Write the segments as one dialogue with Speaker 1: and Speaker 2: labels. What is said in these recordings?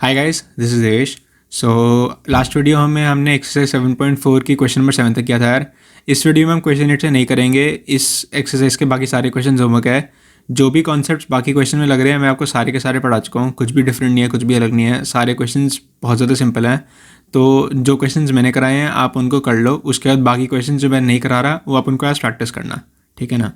Speaker 1: Hi guys, this is Devesh. So last video में हमने exercise 7.4 की क्वेश्चन नंबर 7 तक किया था यार। इस वीडियो में हम क्वेश्चन 8 से नहीं करेंगे। इस एक्सरसाइज के बाकी सारे क्वेश्चन होमवर्क है। जो भी कॉन्सेप्ट्स बाकी क्वेश्चन में लग रहे हैं मैं आपको सारे के सारे पढ़ा चुका हूँ। कुछ भी डिफरेंट नहीं है, कुछ भी अलग नहीं है। सारे क्वेश्चन बहुत ज़्यादा सिंपल हैं। तो जो क्वेश्चन मैंने कराए हैं आप उनको कर लो। उसके बाद बाकी क्वेश्चन जो मैं नहीं करा रहा वो आप उनको आज प्रैक्टिस करना, ठीक है ना।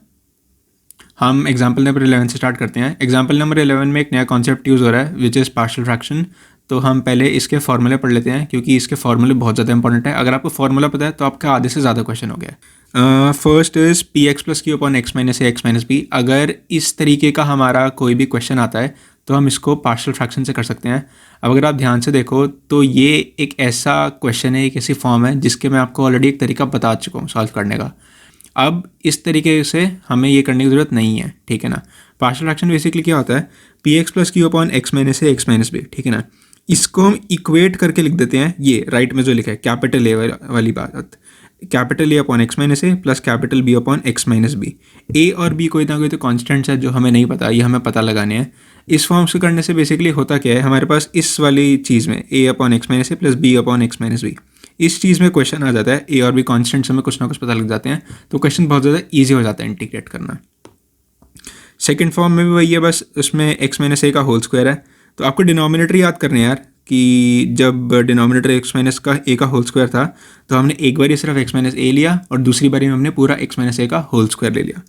Speaker 1: हम एग्जाम्पल नंबर 11 से स्टार्ट करते हैं। एग्जाम्पल नंबर 11 में एक नया कॉन्सेप्ट यूज़ हो रहा है विच इज़ पार्शियल फ्रैक्शन। तो हम पहले इसके फॉर्मूले पढ़ लेते हैं क्योंकि इसके फॉर्मूले बहुत ज़्यादा इंपॉर्टेंट है। अगर आपको फॉर्मूला पता है तो आपका आधे से ज़्यादा क्वेश्चन हो गया। First is p x plus Q upon x minus A x minus b. अगर इस तरीके का हमारा कोई भी क्वेश्चन आता है तो हम इसको पार्शियल फ्रैक्शन से कर सकते हैं। अब अगर आप ध्यान से देखो तो ये एक ऐसा क्वेश्चन है, एक ऐसी फॉर्म है जिसके मैं आपको ऑलरेडी एक तरीका बता चुका हूँ सॉल्व करने का। अब इस तरीके से हमें ये करने की ज़रूरत नहीं है, ठीक है ना। पार्शियल फ्रैक्शन बेसिकली क्या होता है, P x plus Q upon x minus ए एक्स माइनस बी, ठीक है ना। इसको हम इक्वेट करके लिख देते हैं। ये राइट में जो लिखा है कैपिटल ए वाली बात, capital A upon x minus A plus capital B upon x minus B. A और बी कोई ना कोई तो कॉन्स्टेंट्स है जो हमें नहीं पता, ये हमें पता लगाने हैं। इस फॉर्म से करने से बेसिकली होता क्या है, हमारे पास इस वाली चीज़ में A upon x minus A plus B upon x minus B, इस चीज़ में क्वेश्चन आ जाता है। ए और बी कॉन्स्टेंट्स हमें कुछ ना कुछ पता लग जाते हैं तो क्वेश्चन बहुत ज़्यादा ईजी हो जाता है इंटीग्रेट करना। सेकेंड फॉर्म में भी वही है, बस उसमें एक्स माइनस ए का होल स्क्वायर है। तो आपको डिनोमिनेटर याद करने यार कि जब डिनोमिनेटर एक्स माइनस का ए का होल स्क्वायर था तो हमने एक बार सिर्फ एक्स माइनस ए लिया और दूसरी बारी में हमने पूरा एक्स माइनस ए का होल स्क्वायर ले लिया।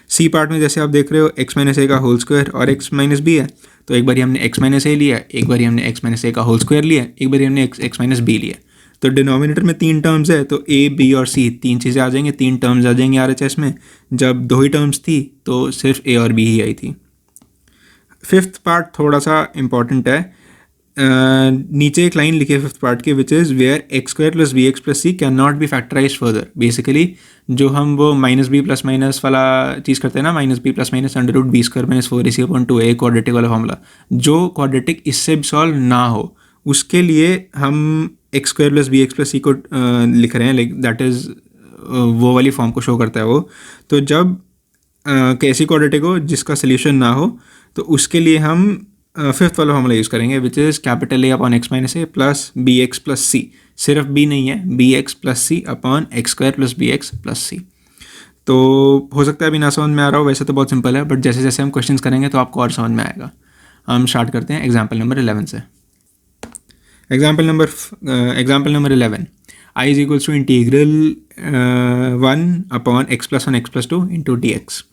Speaker 1: सी पार्ट में जैसे आप देख रहे हो एक्स माइनस ए का होल स्क्वायर और एक्स माइनस बी है, तो एक बारी हमने एक्स माइनस ए लिया, एक बारी हमने एक्स माइनस ए का होल स्क्वायर लिया, एक बारी हमने एक्स माइनस बी लिया। तो डिनोमिनेटर में 3 टर्म्स है तो ए बी और सी 3 चीज़ें आ जाएंगी, 3 टर्म्स आ जाएंगी आरएचएस में। जब 2 ही टर्म्स थी तो सिर्फ ए और बी ही आई थी। फिफ्थ पार्ट थोड़ा सा इंपॉर्टेंट है। नीचे एक लाइन लिखी है फिफ्थ पार्ट की which is where x square plus B x plus c can not be factorise further. Basically जो हम वो माइनस बी प्लस माइनस वाला चीज़ करते हैं ना, minus B plus minus under root B square minus 4ac upon 2a quadratic वाला formula, जो quadratic इससे भी सॉल्व ना हो उसके लिए हम X square plus B x plus C को लिख रहे हैं, लाइक दैट इज़ वो वाली फॉर्म को शो करता है वो। तो जब कैसी क्वाड्रेटिक हो जिसका सोल्यूशन ना हो तो उसके लिए हम फिफ्थ वाला फॉर्मूला यूज़ करेंगे which is capital A upon x minus A plus B x plus C. सिर्फ बी नहीं है, B x plus C upon X square plus B x plus C. तो हो सकता है अभी ना समझ में आ रहा हो, वैसे तो बहुत सिंपल है, बट जैसे जैसे हम क्वेश्चंस करेंगे तो आपको और समझ में आएगा। हम स्टार्ट करते हैं एग्जाम्पल नंबर 11 से। Example number 11, I is equals to integral 1 upon x plus 1 x plus 2 into d x.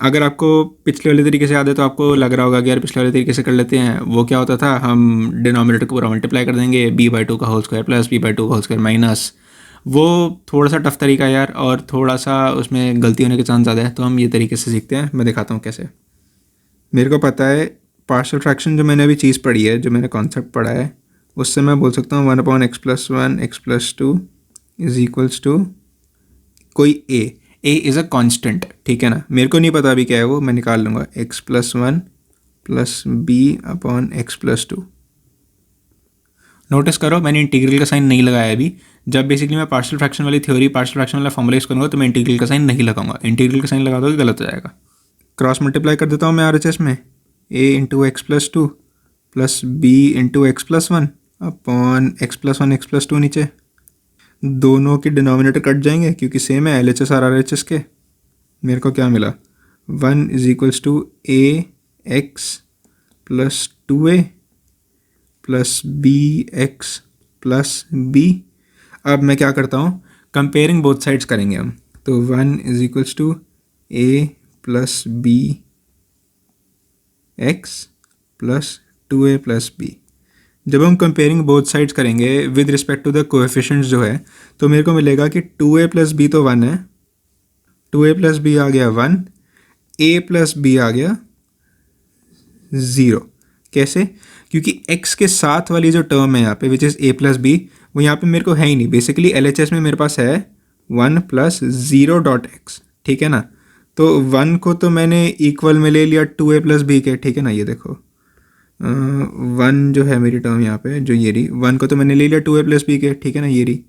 Speaker 1: अगर आपको पिछले वाले तरीके से याद है तो आपको लग रहा होगा कि यार पिछले वाले तरीके से कर लेते हैं। वो क्या होता था, हम डिनोमिनेटर को पूरा मल्टीप्लाई कर देंगे, b/2 का होल स्क्वायर प्लस b/2 का होल स्क्वायर माइनस। वो थोड़ा सा टफ तरीका है यार और थोड़ा सा उसमें गलती होने के चांस ज़्यादा है, तो हम ये तरीके से सीखते हैं। मैं दिखाता हूँ कैसे। मेरे को पता है पार्शियल फ्रैक्शन जो मैंने अभी चीज़ पढ़ी है, जो मैंने कॉन्सेप्ट पढ़ा है, उससे मैं बोल सकता हूँ 1 upon x plus 1 x plus 2 is equals to कोई ए इज़ अ कांस्टेंट, ठीक है ना। मेरे को नहीं पता अभी क्या है वो, मैं निकाल लूँगा x plus 1 plus B upon x plus 2। Notice करो मैंने इंटीग्रल का साइन नहीं लगाया अभी। जब बेसिकली मैं पार्शियल फ्रैक्शन वाली थ्योरी, पार्शियल फ्रैक्शन वाला फॉर्मूला यूज़ करूँगा तो मैं इंटीग्रल का साइन नहीं लगाऊंगा। इंटीग्रल का साइन लगा दो तो गलत हो जाएगा। क्रॉस मल्टीप्लाई कर देता हूँ मैं आरएचएस में, A into X plus 2 plus B into X plus 1 upon x plus 1 x plus 2 नीचे। दोनों के डिनोमिनेटर कट जाएंगे क्योंकि सेम है LHS और RHS के। मेरे को क्या मिला, 1 is equals to a x plus 2a plus B x plus b. अब मैं क्या करता हूँ, कंपेयरिंग बोथ साइड्स करेंगे हम। तो 1 is equals to a plus B x plus 2a plus b. जब हम कंपेयरिंग बोथ साइड्स करेंगे with respect to the coefficients जो है, तो मेरे को मिलेगा कि 2a प्लस बी तो 1 है, 2a प्लस बी आ गया 1, a प्लस बी आ गया 0। कैसे? क्योंकि x के साथ वाली जो टर्म है यहाँ पे which is a plus b, वो यहाँ पे मेरे को है ही नहीं। बेसिकली LHS में मेरे पास है 1 प्लस 0 डॉट एक्स, ठीक है ना। तो 1 को तो मैंने इक्वल में ले लिया 2a प्लस बी के, ठीक है ना। ये देखो 1 जो है मेरी टर्म यहाँ पे, जो ये रही 1 को तो मैंने ले लिया 2a प्लस बी के, ठीक है ना। ये रही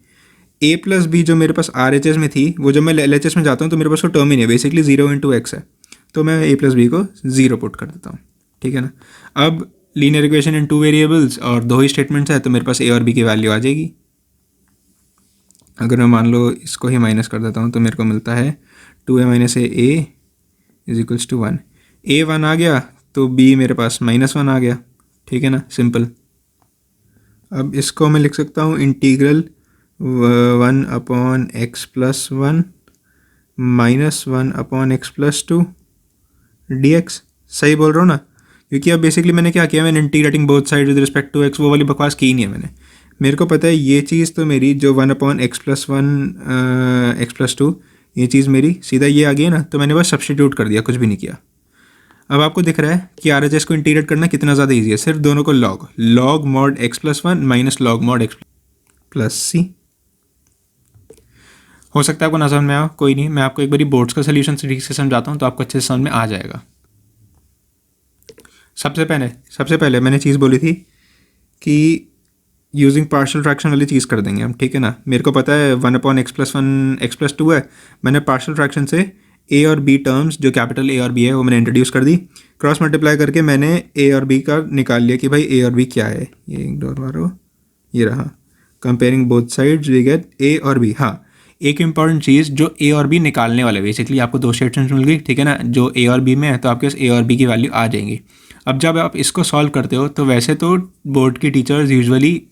Speaker 1: a प्लस बी जो मेरे पास RHS में थी, वो जब मैं LHS में जाता हूँ तो मेरे पास वो टर्म ही नहीं है, बेसिकली 0 इंटू एक्स है। तो मैं a प्लस बी को 0 पुट कर देता हूँ, ठीक है ना। अब लीनियर इक्वेशन इन 2 वेरिएबल्स और 2 ही स्टेटमेंट्स है, तो मेरे पास ए और बी की वैल्यू आ जाएगी। अगर मैं मान लो इसको ही माइनस कर देता हूँ तो मेरे को मिलता है 2a minus a is equals to 1। A 1 आ गया तो बी मेरे पास -1 आ गया, ठीक है ना, सिंपल। अब इसको मैं लिख सकता हूँ इंटीग्रल 1/x+1 -1/x+2 dx। सही बोल रहा हूँ ना? क्योंकि अब बेसिकली मैंने क्या किया, मैंने integrating both side with respect to x, वो वाली बकवास की ही नहीं है मैंने। मेरे को पता है ये चीज़ तो मेरी जो 1/x+1 x+2 ये चीज़ मेरी सीधा ये आ गई है ना, तो मैंने बस सब्स्टिट्यूट कर दिया, कुछ भी नहीं किया। अब आपको दिख रहा है कि RHS को इंटीग्रेट करना कितना ज़्यादा ईजी है, सिर्फ दोनों को log mod x+1 minus log mod x plus C. हो सकता है आपको ना समझ में आया, कोई नहीं, मैं आपको एक बारी बोर्ड्स का सोल्यूशन ठीक से समझाता हूँ तो आपको अच्छे से समझ में आ जाएगा। सबसे पहले मैंने चीज़ बोली थी कि यूजिंग पार्शियल फ्रैक्शन वाली चीज़ कर देंगे हम, ठीक है ना। मेरे को पता है 1/x+1 x+2 है, मैंने पार्शियल फ्रैक्शन से ए और बी टर्म्स जो कैपिटल ए और बी है वो मैंने इंट्रोड्यूस कर दी, क्रॉस मल्टीप्लाई करके मैंने ए और बी का निकाल लिया कि भाई ए और बी क्या है। ये इग्नोर मारो, ये रहा, comparing both sides we get a और बी। हाँ, एक इंपॉर्टेंट चीज़, जो ए और बी निकालने वाले, बेसिकली आपको 2 स्टेटमेंट्स मिल गई, ठीक है ना, जो ए और बी में है तो आपके पास ए और बी की वैल्यू आ जाएंगी। अब जब आप इसको सॉल्व करते हो तो वैसे तो बोर्ड की टीचर्स यूजुअली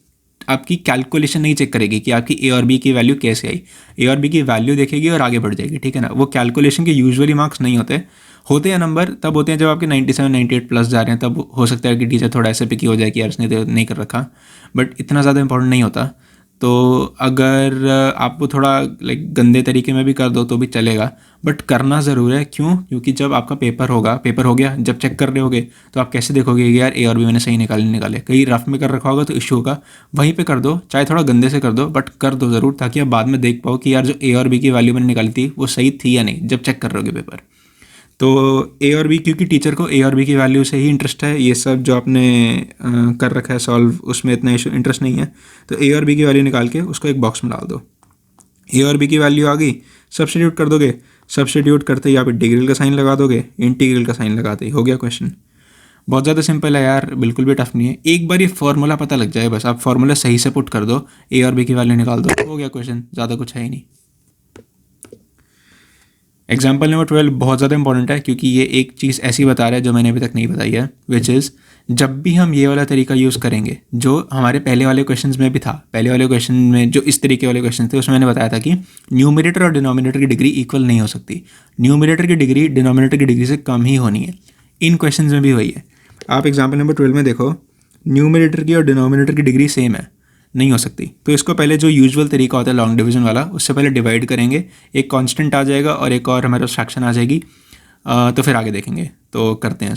Speaker 1: आपकी कैलकुलेशन नहीं चेक करेगी कि आपकी ए और बी की वैल्यू कैसे आई, ए और बी की वैल्यू देखेगी और आगे बढ़ जाएगी, ठीक है ना। वो कैलकुलेशन के यूजुअली मार्क्स नहीं होते हैं नंबर तब होते हैं जब आपके 97 98 प्लस जा रहे हैं, तब हो सकता है कि टीचर थोड़ा ऐसे पिकी हो जाए कि यार इसने तो नहीं कर रखा, बट इतना ज़्यादा इंपॉर्टेंट नहीं होता। तो अगर आप वो थोड़ा लाइक गंदे तरीके में भी कर दो तो भी चलेगा, बट करना ज़रूर है। क्यों? क्योंकि जब आपका पेपर हो गया, जब चेक कर रहे होगे तो आप कैसे देखोगे कि यार ए और बी मैंने सही निकाले, कहीं रफ में कर रखा होगा तो इशू होगा, वहीं पे कर दो, चाहे थोड़ा गंदे से कर दो बट कर दो ज़रूर, ताकि आप बाद में देख पाओ कि यार जो ए और बी की वैल्यू मैंने निकाली थी वो सही थी या नहीं, जब चेक कर रहे होगे पेपर। तो ए और बी, क्योंकि टीचर को ए और बी की वैल्यू से ही इंटरेस्ट है, ये सब जो आपने कर रखा है सॉल्व उसमें इतना इंटरेस्ट नहीं है, तो ए और बी की वैल्यू निकाल के उसको एक बॉक्स में डाल दो। ए और बी की वैल्यू आ गई, सब्स्टिट्यूट कर दोगे, सब्स्टिट्यूट करते ही आप इंटीग्रल का साइन लगा दोगे, इंटीग्रल का साइन लगाते ही हो गया क्वेश्चन। बहुत ज़्यादा सिंपल है यार, बिल्कुल भी टफ नहीं है। एक बार ये फार्मूला पता लग जाए, बस आप फार्मूला सही से पुट कर दो, ए और बी की वैल्यू निकाल दो, हो गया क्वेश्चन, ज़्यादा कुछ है ही नहीं। एग्जाम्पल नंबर 12 बहुत ज़्यादा इंपॉर्टेंट है, क्योंकि ये एक चीज़ ऐसी बता रहा है जो मैंने अभी तक नहीं बताई है, विच इज़ जब भी हम ये वाला तरीका यूज़ करेंगे, जो हमारे पहले वाले क्वेश्चंस में भी था, पहले वाले क्वेश्चन में जो इस तरीके वाले क्वेश्चन थे उसमें मैंने बताया था कि न्यूमरेटर और डिनोमिनेटर की डिग्री इक्वल नहीं हो सकती, न्यूमरेटर की डिग्री डिनोमिनेटर की डिग्री से कम ही होनी है। इन क्वेश्चन में भी वही है। आप एग्जाम्पल नंबर 12 में देखो, न्यूमरेटर की और डिनोमिनेटर की डिग्री सेम है, नहीं हो सकती। तो इसको पहले जो यूजुअल तरीका होता है लॉन्ग डिवीजन वाला, उससे पहले डिवाइड करेंगे, एक कांस्टेंट आ जाएगा और एक और हमारे पास फ्रैक्शन आ जाएगी, तो फिर आगे देखेंगे। तो करते हैं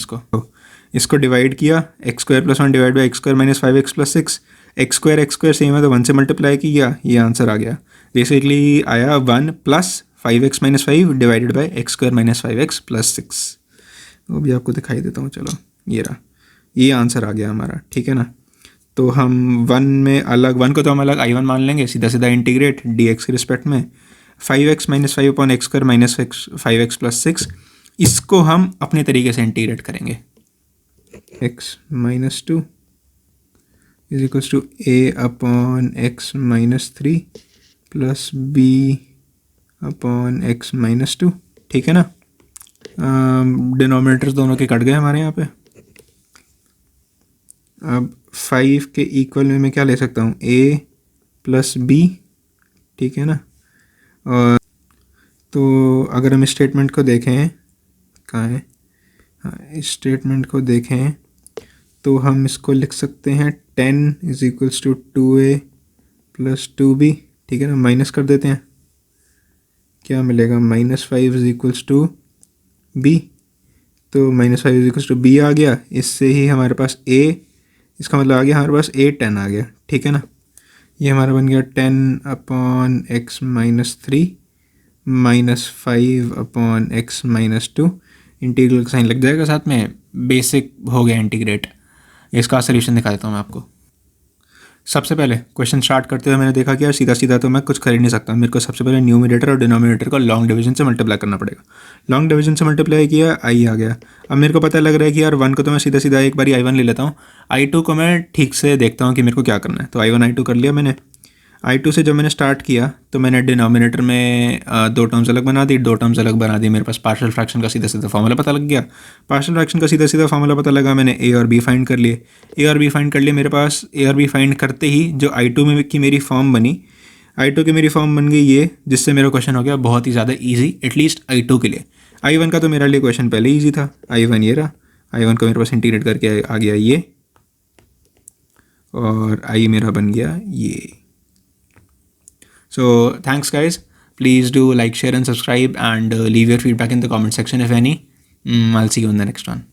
Speaker 1: इसको डिवाइड किया, x² + 1 divide by x² - 5x + 6, x² same है तो 1 से मल्टीप्लाई किया, ये आंसर आ गया। बेसिकली आया 1 + 5x - 5 divided by x² - 5x + 6। वो भी आपको दिखाई देता हूँ, चलो ये रहा, ये आंसर आ गया हमारा, ठीक है ना। तो हम 1 में अलग, 1 को तो हम अलग I1 मान लेंगे, सीधा सीधा इंटीग्रेट dx के रिस्पेक्ट में, 5x - 5 x² - 5x + 6, इसको हम अपने तरीके से इंटीग्रेट करेंगे। x - 2 is equals to a/x - 3 plus b/x - 2, ठीक है ना। डिनोमिनेटर्स दोनों के कट गए हमारे यहाँ पे। अब 5 के इक्वल में मैं क्या ले सकता हूँ, a + b, ठीक है ना। और तो अगर हम स्टेटमेंट को देखें, कहाँ है, हाँ, इस स्टेटमेंट को देखें तो हम इसको लिख सकते हैं 10 is equals to 2a + 2b, ठीक है ना। माइनस कर देते हैं, क्या मिलेगा, -5 इज इक्वल्स टू b, तो -5 इज इक्वल्स टू b आ गया। इससे ही हमारे पास a, इसका मतलब आ गया हमारे पास a 10 आ गया, ठीक है ना। ये हमारा बन गया 10/x - 3 -5/x - 2, इंटीग्रल का साइन लग जाएगा साथ में, बेसिक हो गया इंटीग्रेट। इसका सोल्यूशन दिखा देता हूँ मैं आपको। सबसे पहले क्वेश्चन स्टार्ट करते हुए मैंने देखा कि यार सीधा सीधा तो मैं कुछ कर ही नहीं सकता, मेरे को सबसे पहले न्यूमरेटर और डिनोमिनेटर को लॉन्ग डिवीजन से मल्टीप्लाई करना पड़ेगा। लॉन्ग डिवीजन से मल्टीप्लाई किया, आई आ गया। अब मेरे को पता लग रहा है कि यार 1 को तो मैं सीधा सीधा एक बारी I1 ले लेता हूँ, I2 को मैं ठीक से देखता हूँ कि मेरे को क्या करना है। तो I1 I2 कर लिया मैंने। I2 से जब मैंने स्टार्ट किया तो मैंने डिनोमिनेटर में दो टर्म्स अलग बना दी, दो टर्म्स अलग बना दी, मेरे पास पार्शियल फ्रैक्शन का सीधा सीधा फार्मूला पता लग गया। पार्शियल फ्रैक्शन का सीधा सीधा फार्मूला पता लगा, मैंने ए और बी फाइंड कर लिए। ए और बी फाइंड कर लिए, मेरे पास ए और बी फाइंड करते ही जो I2 में की मेरी फॉर्म बनी, I2 की मेरी फॉर्म बन गई ये, जिससे मेरा क्वेश्चन हो गया बहुत ही ज़्यादा ईजी, एटलीस्ट I2 के लिए। I1 का तो मेरे लिए क्वेश्चन पहले ईजी था, I1 ये रहा, I1 को मेरे पास इंटीग्रेट करके आ गया ये, और I मेरा बन गया ये। So thanks guys, please do like, share and subscribe, and leave your feedback in the comment section if any. I'll see you in the next one.